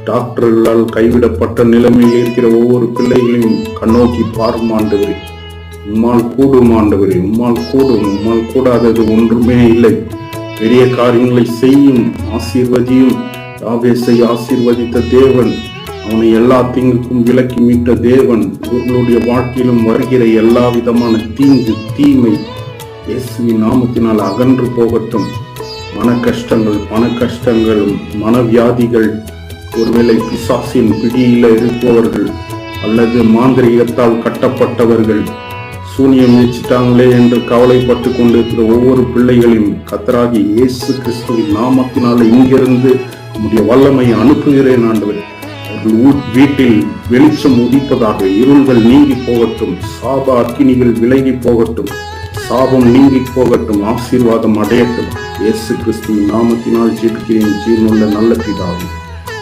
டாக்டர்களால் கைவிடப்பட்ட நிலைமையில் இருக்கிற ஒவ்வொரு பிள்ளைகளையும் கண்ணோக்கி பாரும் ஆண்டவரே. உம்மால் கூடும் ஆண்டவரே, உம்மால் கூடும். உம்மால் கூடாதது ஒன்றுமே இல்லை. பெரிய காரியங்களை செய்யும், ஆசீர்வதியும். யாபேசை ஆசீர்வதித்த தேவன், அவனை எல்லா தீங்குக்கும் விலக்கி மீட்ட தேவன், இவர்களுடைய வாழ்க்கையிலும் வருகிற எல்லா விதமான தீங்கு தீமை இயேசுவின் நாமத்தினால் அகன்று போகட்டும். மன கஷ்டங்கள், பண கஷ்டங்களும், மனவியாதிகள், ஒருவேளை பிசாசின் பிடியில இருப்பவர்கள் அல்லது மாந்திரீகத்தால் கட்டப்பட்டவர்கள், சூனியம் வச்சுட்டாங்களே என்று கவலைப்பட்டு கொண்டிருக்கிற ஒவ்வொரு பிள்ளைகளையும் கர்த்தராகிய இயேசு கிறிஸ்துவின் நாமத்தினால இங்கிருந்து நம்முடைய வல்லமை அனுப்புகிறேன் ஆண்டவரே. அவர்கள் வீட்டில் வெளிச்சம் உதிப்பதாக, இருள்கள் நீங்கி போகட்டும், சாப அக்கினிகள் விலகி போகட்டும், சாபம் நீங்கி போகட்டும், ஆசீர்வாதம் அடையட்டும். இயேசு கிறிஸ்துவின் நாமத்தினால் ஜெபிக்கிறேன் ஜீவனுள்ள நல்ல பிதாவே.